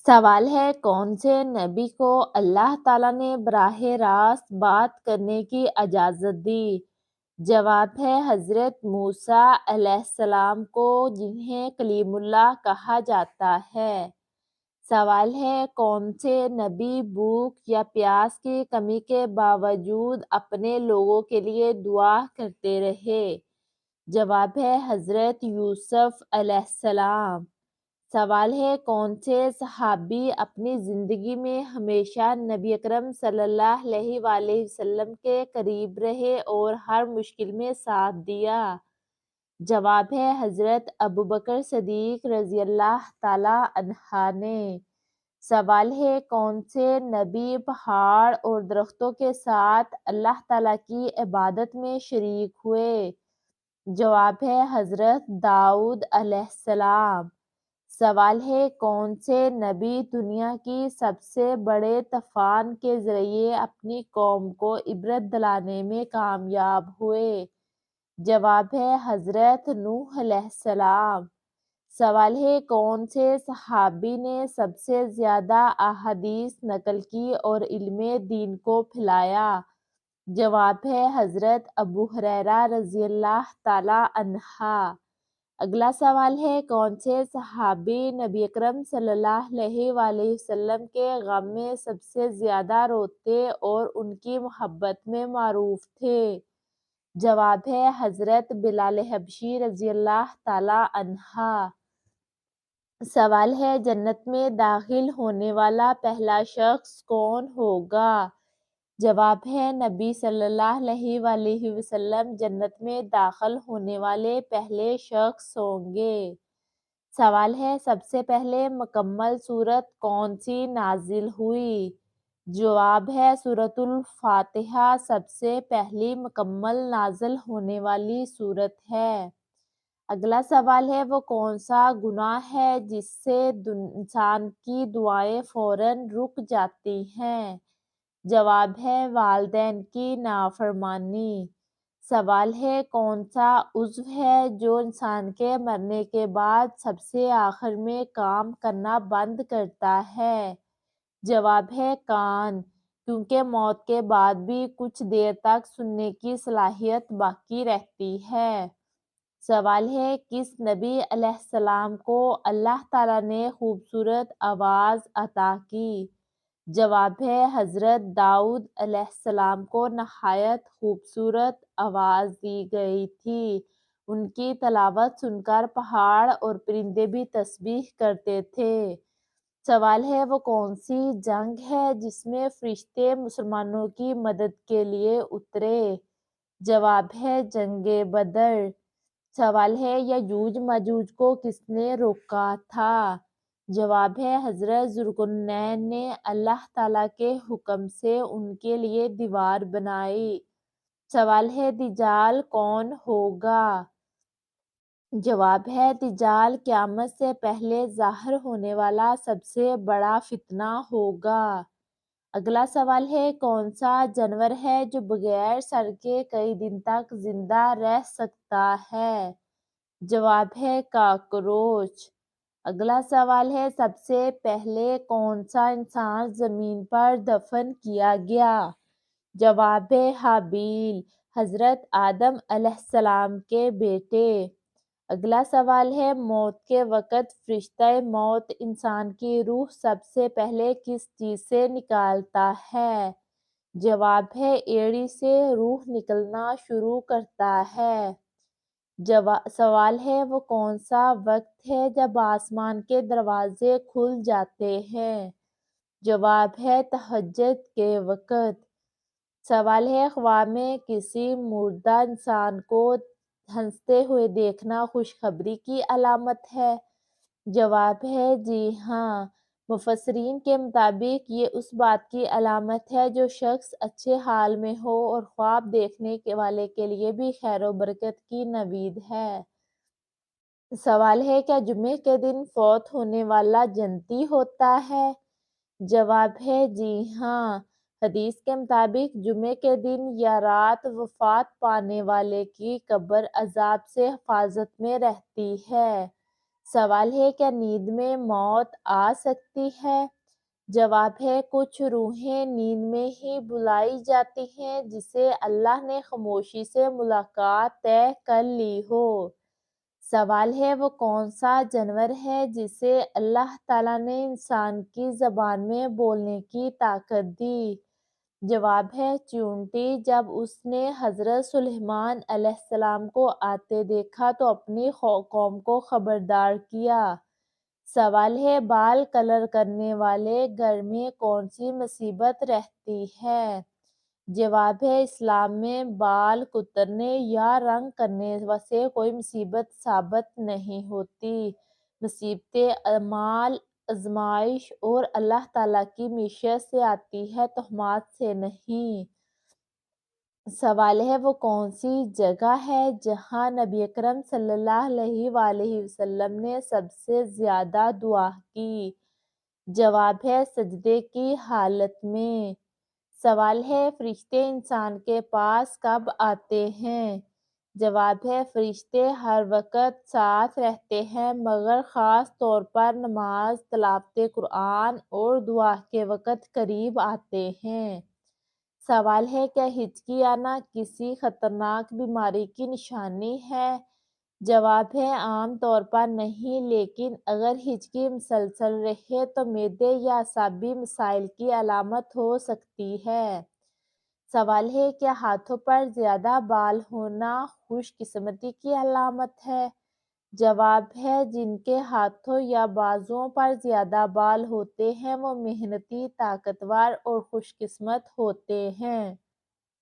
سوال ہے کون سے نبی کو اللہ تعالیٰ نے براہ راست بات کرنے کی اجازت دی؟ جواب ہے حضرت موسیٰ علیہ السلام کو، جنہیں کلیم اللہ کہا جاتا ہے۔ سوال ہے کون سے نبی بھوک یا پیاس کی کمی کے باوجود اپنے لوگوں کے لیے دعا کرتے رہے؟ جواب ہے حضرت یوسف علیہ السلام۔ سوال ہے کون سے صحابی اپنی زندگی میں ہمیشہ نبی اکرم صلی اللہ علیہ وآلہ وسلم کے قریب رہے اور ہر مشکل میں ساتھ دیا؟ جواب ہے حضرت ابوبکر صدیق رضی اللہ تعالی عنہ نے۔ سوال ہے کون سے نبی پہاڑ اور درختوں کے ساتھ اللہ تعالیٰ کی عبادت میں شریک ہوئے؟ جواب ہے حضرت داؤد علیہ السلام۔ سوال ہے کون سے نبی دنیا کی سب سے بڑے طوفان کے ذریعے اپنی قوم کو عبرت دلانے میں کامیاب ہوئے؟ جواب ہے حضرت نوح علیہ السلام۔ سوال ہے کون سے صحابی نے سب سے زیادہ احادیث نقل کی اور علم دین کو پھیلایا؟ جواب ہے حضرت ابو ہریرہ رضی اللہ تعالی عنہ۔ اگلا سوال ہے کون سے صحابی نبی اکرم صلی اللہ علیہ وآلہ وسلم کے غم میں سب سے زیادہ روتے اور ان کی محبت میں معروف تھے؟ جواب ہے حضرت بلال حبشی رضی اللہ تعالی عنہ۔ سوال ہے جنت میں داخل ہونے والا پہلا شخص کون ہوگا؟ جواب ہے نبی صلی اللہ علیہ وآلہ وسلم جنت میں داخل ہونے والے پہلے شخص ہوں گے۔ سوال ہے سب سے پہلے مکمل سورت کون سی نازل ہوئی؟ جواب ہے سورۃ الفاتحہ سب سے پہلی مکمل نازل ہونے والی سورت ہے۔ اگلا سوال ہے وہ کون سا گناہ ہے جس سے انسان کی دعائیں فوراً رک جاتی ہیں؟ جواب ہے والدین کی نافرمانی۔ سوال ہے کون سا عضو ہے جو انسان کے مرنے کے بعد سب سے آخر میں کام کرنا بند کرتا ہے؟ جواب ہے کان، کیونکہ موت کے بعد بھی کچھ دیر تک سننے کی صلاحیت باقی رہتی ہے۔ سوال ہے کس نبی علیہ السلام کو اللہ تعالیٰ نے خوبصورت آواز عطا کی؟ جواب ہے حضرت داؤد علیہ السلام کو نہایت خوبصورت آواز دی گئی تھی۔ ان کی تلاوت سن کر پہاڑ اور پرندے بھی تسبیح کرتے تھے۔ سوال ہے وہ کون سی جنگ ہے جس میں فرشتے مسلمانوں کی مدد کے لیے اترے؟ جواب ہے جنگ بدر۔ سوال ہے یاجوج ماجوج کو کس نے روکا تھا؟ جواب ہے حضرت ذوالقرنین نے اللہ تعالیٰ کے حکم سے ان کے لیے دیوار بنائی۔ سوال ہے دجال کون ہوگا؟ جواب ہے دجال قیامت سے پہلے ظاہر ہونے والا سب سے بڑا فتنہ ہوگا۔ اگلا سوال ہے کون سا جانور ہے جو بغیر سر کے کئی دن تک زندہ رہ سکتا ہے؟ جواب ہے کاکروچ۔ اگلا سوال ہے سب سے پہلے کون سا انسان زمین پر دفن کیا گیا؟ جواب ہے ہابیل، حضرت آدم علیہ السلام کے بیٹے۔ اگلا سوال ہے موت کے وقت فرشتہ موت انسان کی روح سب سے پہلے کس چیز سے نکالتا ہے؟ جواب ہے ایڑی سے روح نکلنا شروع کرتا ہے۔ سوال ہے وہ کون سا وقت ہے جب آسمان کے دروازے کھل جاتے ہیں؟ جواب ہے تہجد کے وقت۔ سوال ہے خواب میں کسی مردہ انسان کو ہنستے ہوئے دیکھنا خوشخبری کی علامت ہے؟ جواب ہے جی ہاں۔ مفسرین کے مطابق یہ اس بات کی علامت ہے جو شخص اچھے حال میں ہو اور خواب دیکھنے والے کے لیے بھی خیر و برکت کی نوید ہے۔ سوال ہے کیا جمعے کے دن فوت ہونے والا جنتی ہوتا ہے؟ جواب ہے جی ہاں۔ حدیث کے مطابق جمعے کے دن یا رات وفات پانے والے کی قبر عذاب سے حفاظت میں رہتی ہے۔ سوال ہے کیا نیند میں موت آ سکتی ہے؟ جواب ہے کچھ روحیں نیند میں ہی بلائی جاتی ہیں جسے اللہ نے خاموشی سے ملاقات طے کر لی ہو۔ سوال ہے وہ کون سا جانور ہے جسے اللہ تعالیٰ نے انسان کی زبان میں بولنے کی طاقت دی؟ جواب ہے چیونٹی۔ جب اس نے حضرت سلیمان علیہ السلام کو آتے دیکھا تو اپنی قوم کو خبردار کیا۔ سوال ہے بال کلر کرنے والے گھر میں کون سی مصیبت رہتی ہے؟ جواب ہے اسلام میں بال کترنے یا رنگ کرنے سے کوئی مصیبت ثابت نہیں ہوتی۔ مصیبتیں اعمال، آزمائش اور اللہ تعالیٰ کی معیشت سے آتی ہے، تہمات سے نہیں۔ سوال ہے وہ کون سی جگہ ہے جہاں نبی اکرم صلی اللہ علیہ وآلہ وسلم نے سب سے زیادہ دعا کی؟ جواب ہے سجدے کی حالت میں۔ سوال ہے فرشتے انسان کے پاس کب آتے ہیں؟ جواب ہے فرشتے ہر وقت ساتھ رہتے ہیں مگر خاص طور پر نماز، تلاوت قرآن اور دعا کے وقت قریب آتے ہیں۔ سوال ہے کیا ہچکی آنا کسی خطرناک بیماری کی نشانی ہے؟ جواب ہے عام طور پر نہیں، لیکن اگر ہچکی مسلسل رہے تو معدے یا اعصابی مسائل کی علامت ہو سکتی ہے۔ سوال ہے کیا ہاتھوں پر زیادہ بال ہونا خوش قسمتی کی علامت ہے؟ جواب ہے جن کے ہاتھوں یا بازوؤں پر زیادہ بال ہوتے ہیں وہ محنتی، طاقتور اور خوش قسمت ہوتے ہیں۔